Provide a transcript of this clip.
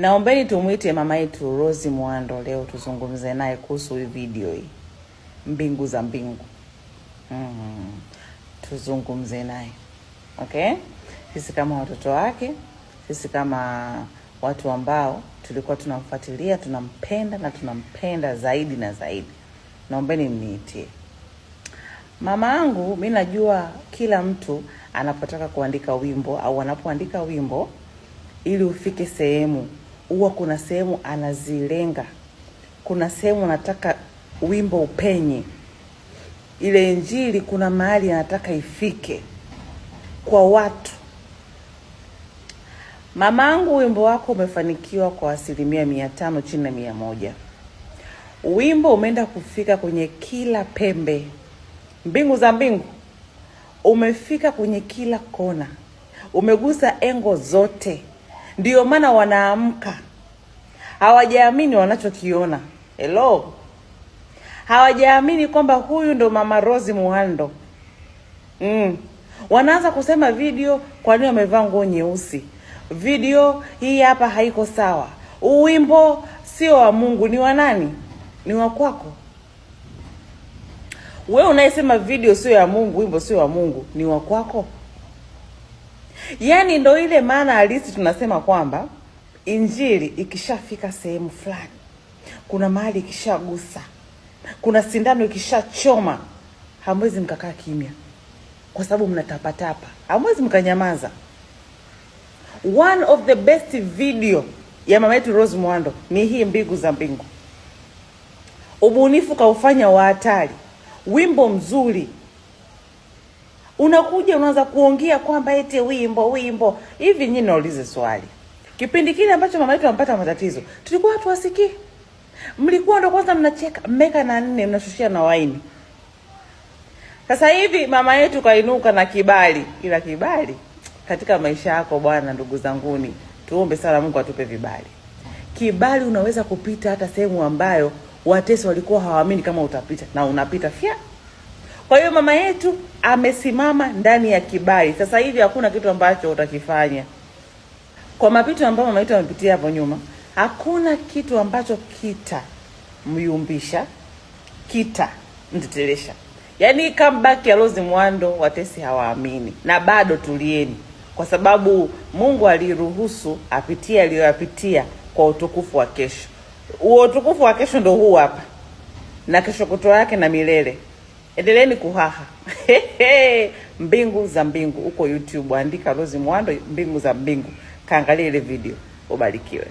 Naombeni tumuite mama yetu Rose Muhando leo tuzungumze naye kuhusu hii video hii. Mbingu za mbingu. Tuzungumze naye. Okay? Sisi kama watoto wake, sisi kama watu ambao tulikuwa tunamfuatilia, tunampenda na tunampenda zaidi na zaidi. Naombeni mniitie. Mama yangu, mimi najua kila mtu anapotaka kuandika wimbo au anapoandika wimbo ili ufike sehemu, huwa kuna sehemu anazilenga. Kuna sehemu anataka wimbo upenye. Ile injili kuna mahali anataka ifike kwa watu. Mamangu, wimbo wako umefanikiwa kwa 500% chini ya 100. Wimbo umeenda kufika kwenye kila pembe. Mbingu za mbingu. Umefika kwenye kila kona. Umegusa engo zote. Ndio maana wanaamka. Hawajaamini wanachokiona. Hello. Hawajaamini kwamba huyu ndo Mama Rose Muhando. Wanaanza kusema video, kwa nini wamevaa nguo nyeusi? Video hii hapa haiko sawa. Wimbo sio wa Mungu, ni wa nani? Ni wa kwako. Wewe unayesema video sio ya Mungu, wimbo sio wa Mungu, ni wa kwako. Yaani ndo ile maana halisi tunasema kwamba injili ikishafika sehemu fulani, kuna mahali ikishagusa, kuna sindano ikishachoma, hamwezi mkakaa kimya. Kwa sababu mnatapatapa. Hamwezi mkanyamaza. One of the best video ya mama yetu Rose Muhando ni hii Mbingu za mbingu. Ubunifu kaufanya wa hatari. Wimbo mzuri. Unakuja unaanza kuongea kwamba eti wimbo. Hivi nyinyi naulize swali. Kipindi kile ambacho mama yetu anapata matatizo, tulikuwa watu wasikii. Mlikuwa ndo kwanza mnacheka, mmeka na 4 mnashushia na waini. Sasa hivi mama yetu kainuka na kibali. Ila kibali katika maisha yako bwana, ndugu zanguni, tuombe sana Mungu atupe vibali. Kibali unaweza kupita hata sehemu ambayo watesi walikuwa hawaamini kama utapita, na unapita fia. Kwa hiyo mama yetu amesimama ndani ya kibali. Sasa hivi hakuna kitu ambacho utakifanya. Kwa mapito ambayo mama yetu amepitia hapo nyuma, hakuna kitu ambacho myumbisha, mtetelesha. Yaani comeback ya Rose Muhando watesi hawaamini. Na bado tulieni. Kwa sababu Mungu aliruhusu apitie aliyoyapitia kwa utukufu wa kesho. Utukufu wa kesho ndo huu hapa. Na kesho kutwa yake na milele. Endeleeni kuhaha. Mbingu za mbingu. Uko YouTube andika Rose Muhando Mbingu za mbingu. Kaangalia ile video. Ubarikiwe.